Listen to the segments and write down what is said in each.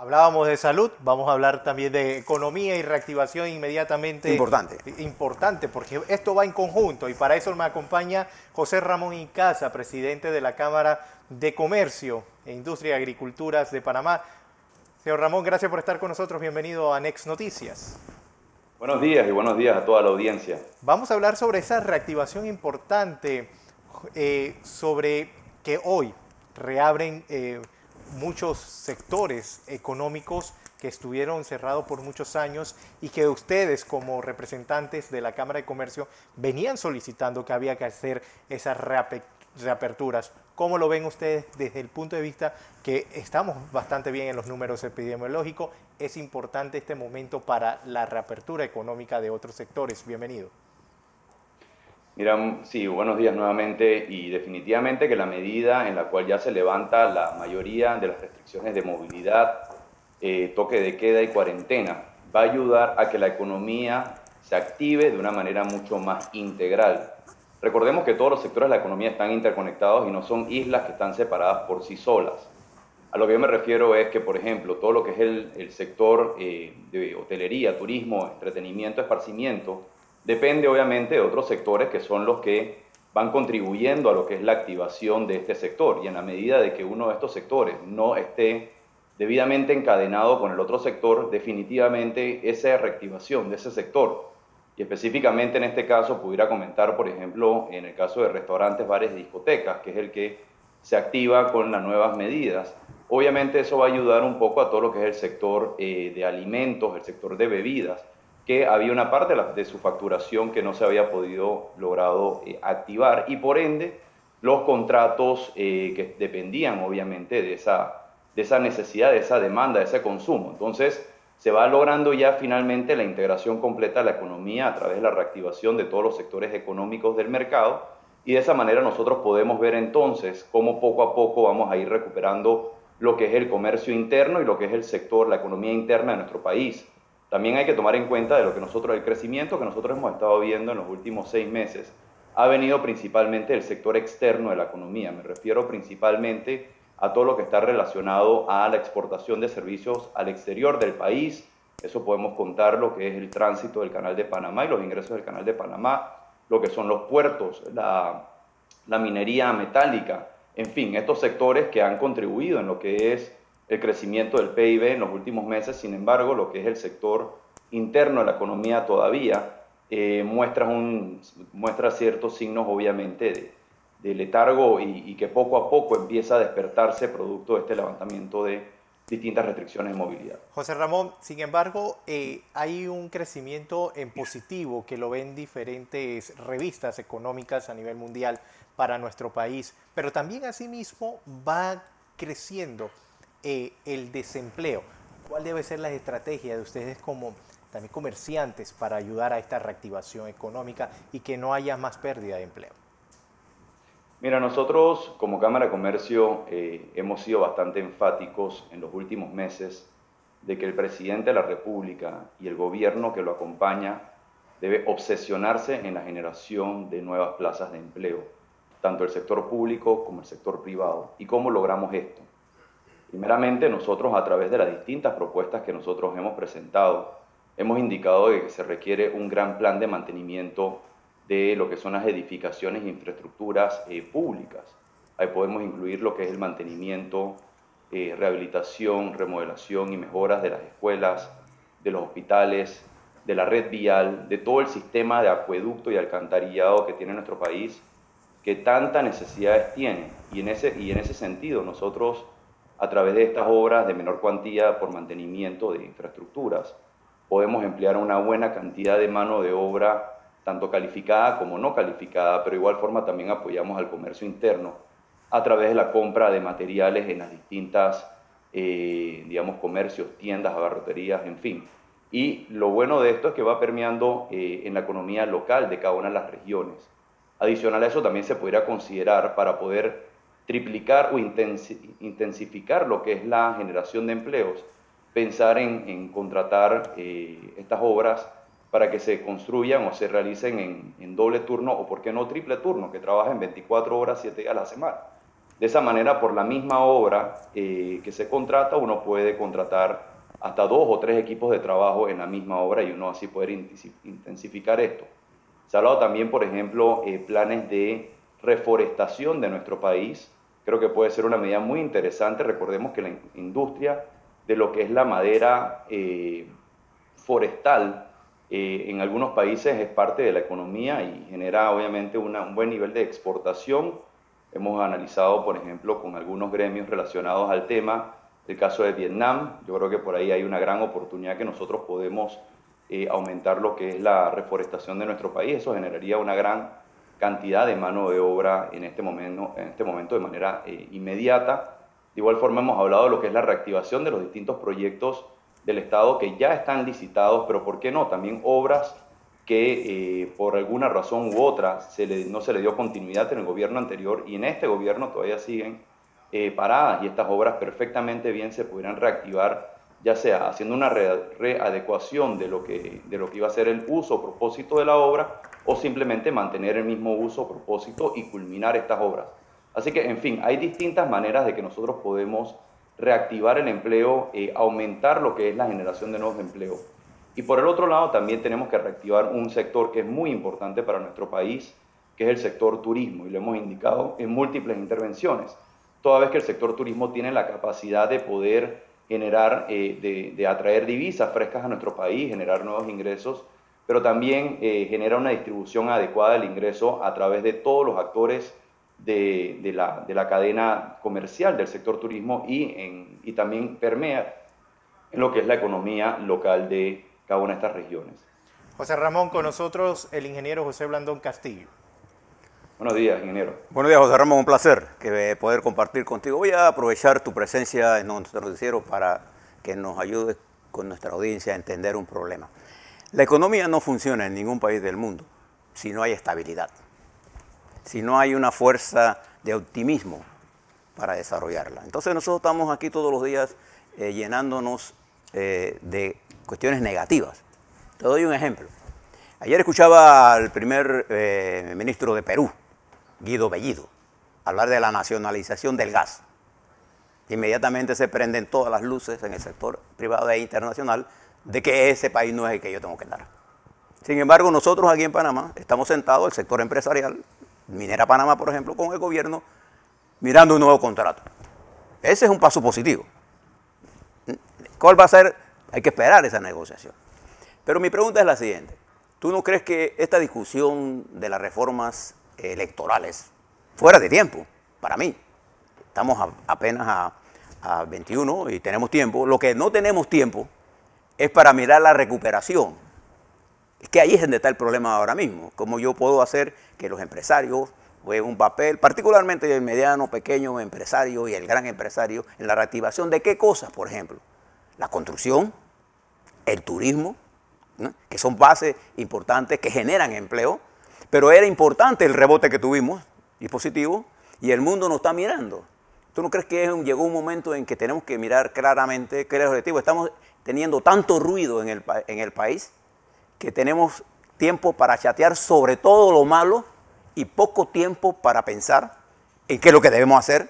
Hablábamos de salud, vamos a hablar también de economía y reactivación inmediatamente. Importante. Importante, porque esto va en conjunto y para eso me acompaña José Ramón Icaza, presidente de la Cámara de Comercio e Industria y Agriculturas de Panamá. Señor Ramón, gracias por estar con nosotros. Bienvenido a Next Noticias. Buenos días y buenos días a toda la audiencia. Vamos a hablar sobre esa reactivación importante, sobre que hoy reabren muchos sectores económicos que estuvieron cerrados por muchos años y que ustedes como representantes de la Cámara de Comercio venían solicitando que había que hacer esas reaperturas. ¿Cómo lo ven ustedes desde el punto de vista que estamos bastante bien en los números epidemiológicos? Es importante este momento para la reapertura económica de otros sectores. Bienvenido. Mira, sí, buenos días nuevamente y definitivamente que la medida en la cual ya se levanta la mayoría de las restricciones de movilidad, toque de queda y cuarentena, va a ayudar a que la economía se active de una manera mucho más integral. Recordemos que todos los sectores de la economía están interconectados y no son islas que están separadas por sí solas. A lo que yo me refiero es que, por ejemplo, todo lo que es el sector de hotelería, turismo, entretenimiento, esparcimiento, depende obviamente de otros sectores que son los que van contribuyendo a lo que es la activación de este sector. Y en la medida de que uno de estos sectores no esté debidamente encadenado con el otro sector, definitivamente esa reactivación de ese sector, y específicamente en este caso pudiera comentar, por ejemplo, en el caso de restaurantes, bares y discotecas, que es el que se activa con las nuevas medidas. Obviamente eso va a ayudar un poco a todo lo que es el sector de alimentos, el sector de bebidas, que había una parte de su facturación que no se había podido logrado activar y por ende los contratos que dependían obviamente de esa necesidad, de esa demanda, de ese consumo. Entonces se va logrando ya finalmente la integración completa de la economía a través de la reactivación de todos los sectores económicos del mercado y de esa manera nosotros podemos ver entonces cómo poco a poco vamos a ir recuperando lo que es el comercio interno y lo que es el sector, la economía interna de nuestro país. También hay que tomar en cuenta de lo que nosotros, el crecimiento que nosotros hemos estado viendo en los últimos 6 meses ha venido principalmente del sector externo de la economía. Me refiero principalmente a todo lo que está relacionado a la exportación de servicios al exterior del país. Eso podemos contar lo que es el tránsito del Canal de Panamá y los ingresos del Canal de Panamá, lo que son los puertos, la minería metálica, en fin, estos sectores que han contribuido en lo que es el crecimiento del PIB en los últimos meses. Sin embargo, lo que es el sector interno de la economía todavía muestra ciertos signos obviamente de letargo y que poco a poco empieza a despertarse producto de este levantamiento de distintas restricciones de movilidad. José Ramón, sin embargo, hay un crecimiento en positivo que lo ven diferentes revistas económicas a nivel mundial para nuestro país, pero también asimismo va creciendo el desempleo. ¿Cuál debe ser la estrategia de ustedes como también comerciantes para ayudar a esta reactivación económica y que no haya más pérdida de empleo? Mira, nosotros como Cámara de Comercio hemos sido bastante enfáticos en los últimos meses de que el presidente de la República y el gobierno que lo acompaña debe obsesionarse en la generación de nuevas plazas de empleo, tanto el sector público como el sector privado. ¿Y cómo logramos esto? Primeramente, nosotros a través de las distintas propuestas que nosotros hemos presentado, hemos indicado que se requiere un gran plan de mantenimiento de lo que son las edificaciones e infraestructuras públicas. Ahí podemos incluir lo que es el mantenimiento, rehabilitación, remodelación y mejoras de las escuelas, de los hospitales, de la red vial, de todo el sistema de acueducto y alcantarillado que tiene nuestro país, que tantas necesidades tiene. Y en ese sentido nosotros, a través de estas obras de menor cuantía por mantenimiento de infraestructuras, podemos emplear una buena cantidad de mano de obra, tanto calificada como no calificada, pero de igual forma también apoyamos al comercio interno a través de la compra de materiales en las distintas, digamos, comercios, tiendas, abarroterías, en fin. Y lo bueno de esto es que va permeando en la economía local de cada una de las regiones. Adicional a eso también se podría considerar para poder triplicar o intensificar lo que es la generación de empleos, pensar en contratar estas obras para que se construyan o se realicen en doble turno o por qué no triple turno, que trabajen 24 horas, 7 días a la semana. De esa manera, por la misma obra que se contrata, uno puede contratar hasta 2 o 3 equipos de trabajo en la misma obra y uno así poder intensificar esto. Se ha hablado también, por ejemplo, planes de reforestación de nuestro país. Creo que puede ser una medida muy interesante. Recordemos que la industria de lo que es la madera forestal en algunos países es parte de la economía y genera obviamente un buen nivel de exportación. Hemos analizado, por ejemplo, con algunos gremios relacionados al tema, el caso de Vietnam. Yo creo que por ahí hay una gran oportunidad que nosotros podemos aumentar lo que es la reforestación de nuestro país. Eso generaría una gran cantidad de mano de obra en este momento de manera inmediata. De igual forma hemos hablado de lo que es la reactivación de los distintos proyectos del Estado que ya están licitados, pero ¿por qué no? También obras que por alguna razón u otra no se le dio continuidad en el gobierno anterior y en este gobierno todavía siguen paradas y estas obras perfectamente bien se pudieran reactivar, ya sea haciendo una readecuación de lo que iba a ser el uso o propósito de la obra o simplemente mantener el mismo uso o propósito y culminar estas obras. Así que, en fin, hay distintas maneras de que nosotros podemos reactivar el empleo, aumentar lo que es la generación de nuevos empleos. Y por el otro lado también tenemos que reactivar un sector que es muy importante para nuestro país, que es el sector turismo, y lo hemos indicado en múltiples intervenciones, toda vez que el sector turismo tiene la capacidad de poder generar, de atraer divisas frescas a nuestro país, generar nuevos ingresos, pero también genera una distribución adecuada del ingreso a través de todos los actores de la cadena comercial del sector turismo y también permea en lo que es la economía local de cada una de estas regiones. José Ramón, con nosotros el ingeniero José Blandón Castillo. Buenos días, ingeniero. Buenos días, José Ramón, un placer poder compartir contigo. Voy a aprovechar tu presencia en nuestro noticiero para que nos ayudes con nuestra audiencia a entender un problema. La economía no funciona en ningún país del mundo si no hay estabilidad, si no hay una fuerza de optimismo para desarrollarla. Entonces nosotros estamos aquí todos los días llenándonos de cuestiones negativas. Te doy un ejemplo. Ayer escuchaba al primer ministro de Perú, Guido Bellido, hablar de la nacionalización del gas. Inmediatamente se prenden todas las luces en el sector privado e internacional de que ese país no es el que yo tengo que dar. Sin embargo, nosotros aquí en Panamá estamos sentados, el sector empresarial, Minera Panamá, por ejemplo, con el gobierno, mirando un nuevo contrato. Ese es un paso positivo. ¿Cuál va a ser? Hay que esperar esa negociación. Pero mi pregunta es la siguiente. ¿Tú no crees que esta discusión de las reformas electorales, fuera de tiempo, para mí, estamos apenas a 21 y tenemos tiempo, lo que no tenemos tiempo es para mirar la recuperación? Es que ahí es donde está el problema ahora mismo. ¿Cómo yo puedo hacer que los empresarios jueguen un papel, particularmente el mediano, pequeño empresario y el gran empresario, en la reactivación de qué cosas, por ejemplo? La construcción, el turismo, ¿no? Que son bases importantes que generan empleo, pero era importante el rebote que tuvimos, y positivo, y el mundo nos está mirando. ¿Tú no crees que llegó un momento en que tenemos que mirar claramente qué es el objetivo? Estamos teniendo tanto ruido en el país que tenemos tiempo para chatear sobre todo lo malo y poco tiempo para pensar en qué es lo que debemos hacer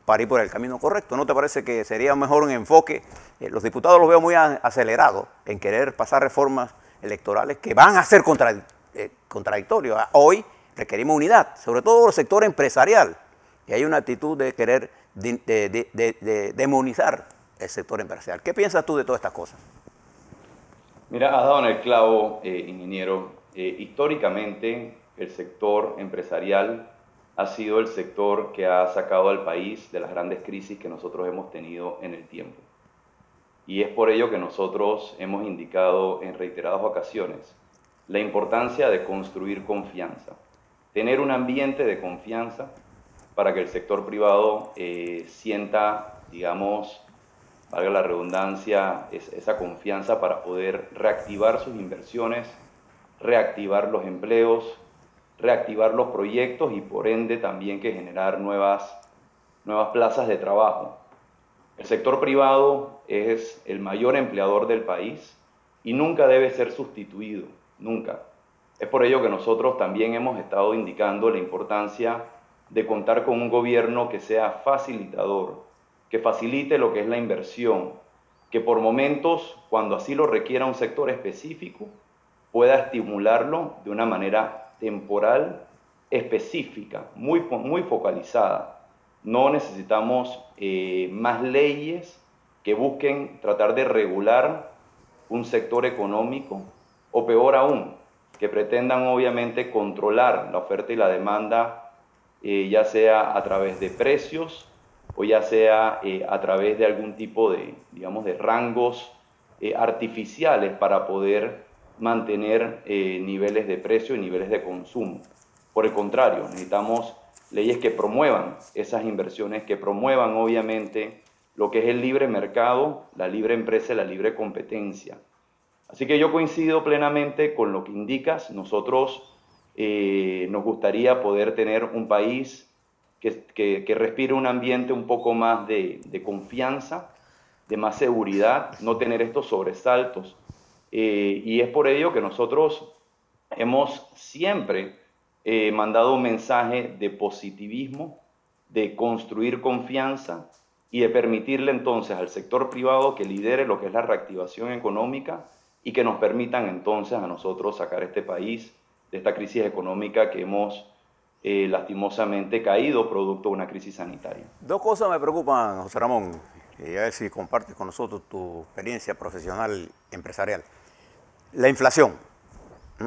para ir por el camino correcto. ¿No te parece que sería mejor un enfoque? Los diputados los veo muy acelerados en querer pasar reformas electorales que van a ser contradictorios. Hoy requerimos unidad, sobre todo el sector empresarial, y hay una actitud de querer demonizar el sector empresarial. ¿Qué piensas tú de todas estas cosas? Mira, has dado en el clavo, ingeniero. Históricamente, el sector empresarial ha sido el sector que ha sacado al país de las grandes crisis que nosotros hemos tenido en el tiempo. Y es por ello que nosotros hemos indicado en reiteradas ocasiones la importancia de construir confianza, tener un ambiente de confianza para que el sector privado sienta, digamos, valga la redundancia, esa confianza para poder reactivar sus inversiones, reactivar los empleos, reactivar los proyectos y por ende también que generar nuevas plazas de trabajo. El sector privado es el mayor empleador del país y nunca debe ser sustituido, nunca. Es por ello que nosotros también hemos estado indicando la importancia de contar con un gobierno que sea facilitador, que facilite lo que es la inversión, que por momentos, cuando así lo requiera un sector específico, pueda estimularlo de una manera temporal, específica, muy focalizada. No necesitamos más leyes que busquen tratar de regular un sector económico, o peor aún, que pretendan obviamente controlar la oferta y la demanda, ya sea a través de precios o ya sea a través de algún tipo de, digamos, de rangos artificiales para poder mantener niveles de precio y niveles de consumo. Por el contrario, necesitamos leyes que promuevan esas inversiones, que promuevan obviamente lo que es el libre mercado, la libre empresa y la libre competencia. Así que yo coincido plenamente con lo que indicas. Nosotros nos gustaría poder tener un país que respire un ambiente un poco más de confianza, de más seguridad, no tener estos sobresaltos. Y es por ello que nosotros hemos siempre mandado un mensaje de positivismo, de construir confianza y de permitirle entonces al sector privado que lidere lo que es la reactivación económica y que nos permitan entonces a nosotros sacar este país de esta crisis económica que hemos lastimosamente caído producto de una crisis sanitaria. Dos cosas me preocupan, José Ramón, y a ver si compartes con nosotros tu experiencia profesional empresarial. La inflación.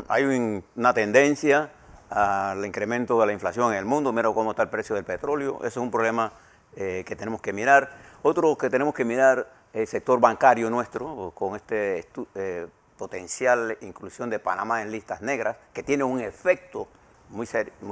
Hay una tendencia al incremento de la inflación en el mundo. Mira cómo está el precio del petróleo. Eso es un problema que tenemos que mirar. Otro que tenemos que mirar es el sector bancario nuestro, con este potencial inclusión de Panamá en listas negras, que tiene un efecto muy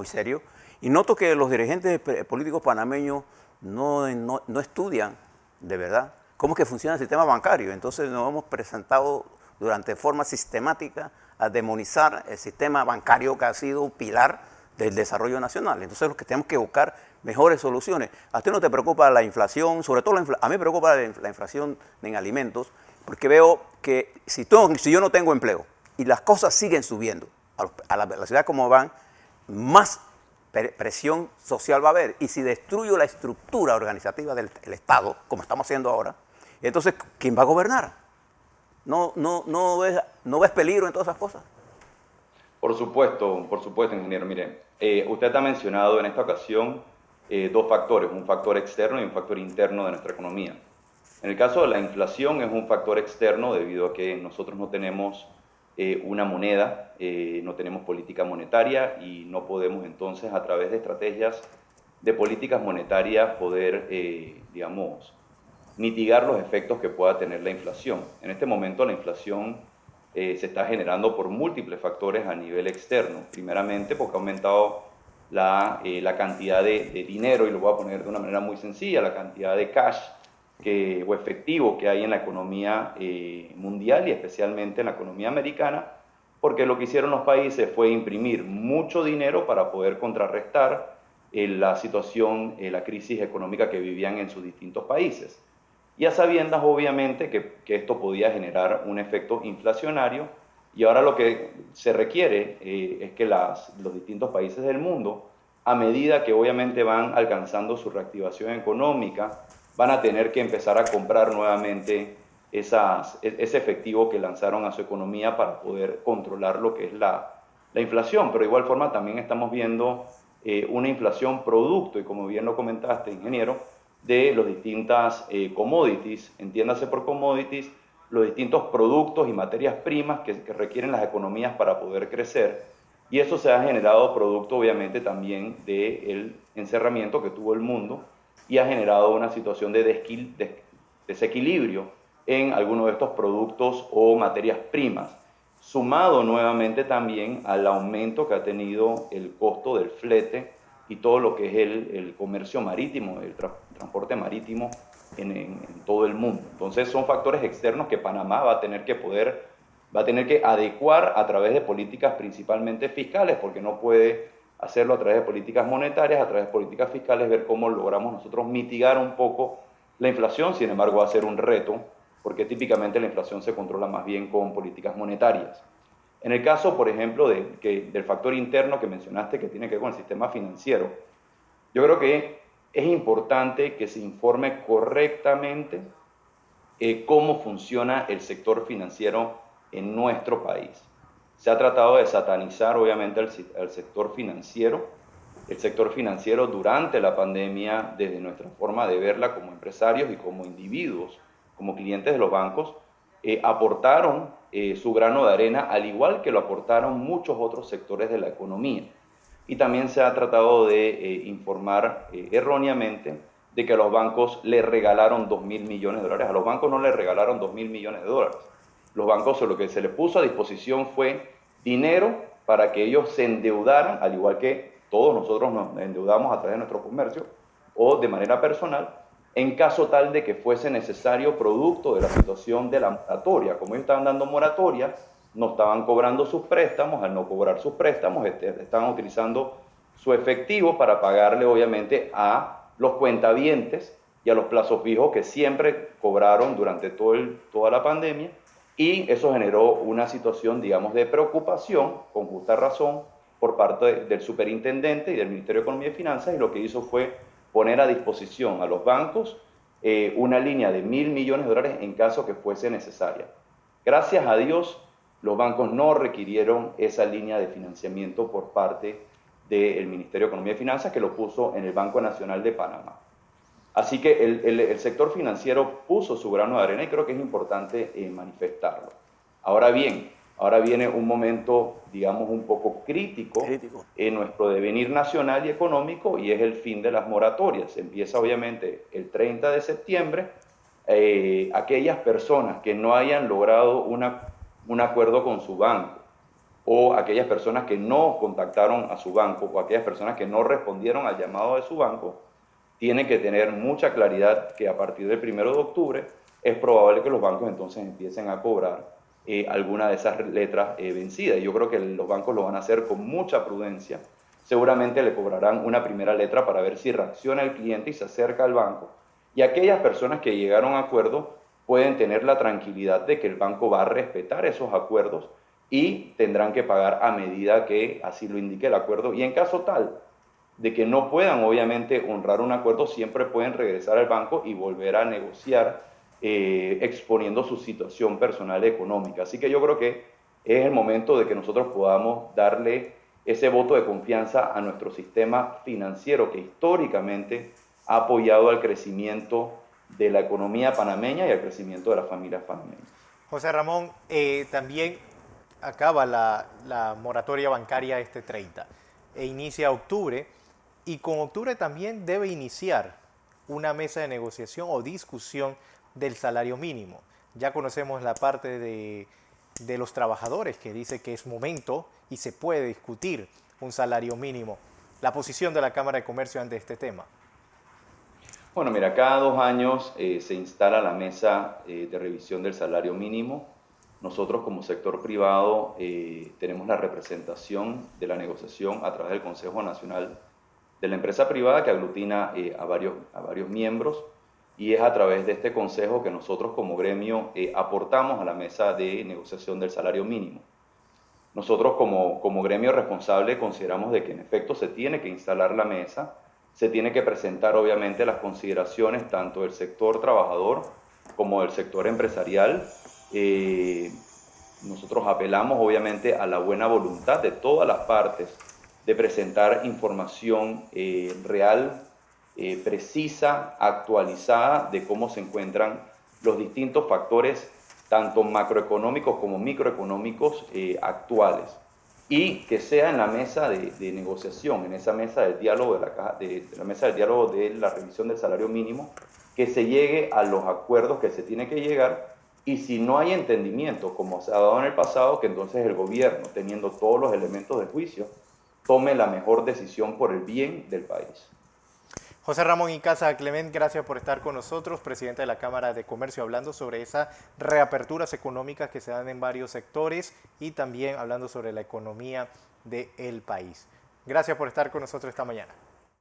serio. Y noto que los dirigentes políticos panameños no estudian de verdad cómo es que funciona el sistema bancario. Entonces nos hemos presentado durante forma sistemática a demonizar el sistema bancario que ha sido un pilar del desarrollo nacional. Entonces lo que tenemos que buscar mejores soluciones. ¿A ti no te preocupa la inflación? Sobre todo a mí me preocupa la inflación en alimentos, porque veo que si yo no tengo empleo y las cosas siguen subiendo a la velocidad como van, más presión social va a haber. Y si destruyo la estructura organizativa del Estado, como estamos haciendo ahora, entonces, ¿quién va a gobernar? ¿No ves peligro en todas esas cosas? Por supuesto, ingeniero. Mire, usted ha mencionado en esta ocasión dos factores, un factor externo y un factor interno de nuestra economía. En el caso de la inflación es un factor externo debido a que nosotros no tenemos una moneda, no tenemos política monetaria y no podemos entonces a través de estrategias de políticas monetarias poder, digamos, mitigar los efectos que pueda tener la inflación. En este momento la inflación se está generando por múltiples factores a nivel externo. Primeramente porque ha aumentado la cantidad de dinero, y lo voy a poner de una manera muy sencilla, la cantidad de cash o efectivo que hay en la economía mundial y especialmente en la economía americana, porque lo que hicieron los países fue imprimir mucho dinero para poder contrarrestar la situación, la crisis económica que vivían en sus distintos países. Y a sabiendas, obviamente, que esto podía generar un efecto inflacionario, y ahora lo que se requiere es que los distintos países del mundo, a medida que obviamente van alcanzando su reactivación económica, van a tener que empezar a comprar nuevamente ese efectivo que lanzaron a su economía para poder controlar lo que es la inflación. Pero de igual forma también estamos viendo una inflación producto, y como bien lo comentaste, ingeniero, de las distintas commodities, entiéndase por commodities, los distintos productos y materias primas que requieren las economías para poder crecer, y eso se ha generado producto obviamente también del encerramiento que tuvo el mundo, y ha generado una situación de desequilibrio en algunos de estos productos o materias primas, sumado nuevamente también al aumento que ha tenido el costo del flete y todo lo que es el comercio marítimo, el transporte marítimo en todo el mundo. Entonces son factores externos que Panamá va a tener que adecuar a través de políticas principalmente fiscales, porque no puede hacerlo a través de políticas monetarias, a través de políticas fiscales, ver cómo logramos nosotros mitigar un poco la inflación. Sin embargo, va a ser un reto, porque típicamente la inflación se controla más bien con políticas monetarias. En el caso, por ejemplo, del factor interno que mencionaste, que tiene que ver con el sistema financiero, Yo creo que es importante que se informe correctamente cómo funciona el sector financiero en nuestro país. Se ha tratado de satanizar, obviamente, al sector financiero. El sector financiero durante la pandemia, desde nuestra forma de verla como empresarios y como individuos, como clientes de los bancos, aportaron su grano de arena, al igual que lo aportaron muchos otros sectores de la economía. Y también se ha tratado de informar erróneamente de que a los bancos le regalaron 2.000 millones de dólares. A los bancos no le regalaron 2.000 millones de dólares. Los bancos, lo que se les puso a disposición fue dinero para que ellos se endeudaran, al igual que todos nosotros nos endeudamos a través de nuestro comercio o de manera personal, en caso tal de que fuese necesario, producto de la situación de la moratoria. Como ellos estaban dando moratoria, no estaban cobrando sus préstamos. Al no cobrar sus préstamos, estaban utilizando su efectivo para pagarle, obviamente, a los cuentavientes y a los plazos fijos que siempre cobraron durante toda la pandemia, y eso generó una situación, digamos, de preocupación, con justa razón, por parte del superintendente y del Ministerio de Economía y Finanzas, y lo que hizo fue poner a disposición a los bancos una línea de 1.000 millones de dólares en caso que fuese necesaria. Gracias a Dios, los bancos no requirieron esa línea de financiamiento por parte del Ministerio de Economía y Finanzas, que lo puso en el Banco Nacional de Panamá. Así que el sector financiero puso su grano de arena y creo que es importante manifestarlo. Ahora bien, ahora viene un momento, digamos, un poco crítico en nuestro devenir nacional y económico, y es el fin de las moratorias. Empieza obviamente el 30 de septiembre. Aquellas personas que no hayan logrado un acuerdo con su banco, o aquellas personas que no contactaron a su banco, o aquellas personas que no respondieron al llamado de su banco, tienen que tener mucha claridad que a partir del 1 de octubre es probable que los bancos entonces empiecen a cobrar alguna de esas letras vencidas. Yo creo que los bancos lo van a hacer con mucha prudencia. Seguramente le cobrarán una primera letra para ver si reacciona el cliente y se acerca al banco. Y aquellas personas que llegaron a acuerdo pueden tener la tranquilidad de que el banco va a respetar esos acuerdos y tendrán que pagar a medida que así lo indique el acuerdo. Y en caso tal de que no puedan, obviamente, honrar un acuerdo, siempre pueden regresar al banco y volver a negociar, exponiendo su situación personal económica. Así que yo creo que es el momento de que nosotros podamos darle ese voto de confianza a nuestro sistema financiero, que históricamente ha apoyado al crecimiento de la economía panameña y al crecimiento de las familias panameñas. José Ramón, también acaba la moratoria bancaria este 30 e inicia octubre, y con octubre también debe iniciar una mesa de negociación o discusión del salario mínimo. Ya conocemos la parte de los trabajadores, que dice que es momento y se puede discutir un salario mínimo. La posición de la Cámara de Comercio ante este tema. Bueno, mira, cada 2 años se instala la mesa de revisión del salario mínimo. Nosotros como sector privado tenemos la representación de la negociación a través del Consejo Nacional de la Empresa Privada, que aglutina a varios miembros, y es a través de este consejo que nosotros como gremio aportamos a la mesa de negociación del salario mínimo. Nosotros como gremio responsable consideramos de que en efecto se tiene que instalar la mesa, se tiene que presentar obviamente las consideraciones tanto del sector trabajador como del sector empresarial. Nosotros apelamos obviamente a la buena voluntad de todas las partes de presentar información real, precisa, actualizada de cómo se encuentran los distintos factores, tanto macroeconómicos como microeconómicos actuales, y que sea en la mesa de negociación, en esa mesa del diálogo de la mesa del diálogo de la revisión del salario mínimo, que se llegue a los acuerdos que se tiene que llegar. Y si no hay entendimiento, como se ha dado en el pasado, que entonces el gobierno, teniendo todos los elementos de juicio, tome la mejor decisión por el bien del país. José Ramón Icaza Clement, gracias por estar con nosotros, presidente de la Cámara de Comercio, hablando sobre esas reaperturas económicas que se dan en varios sectores y también hablando sobre la economía del país. Gracias por estar con nosotros esta mañana.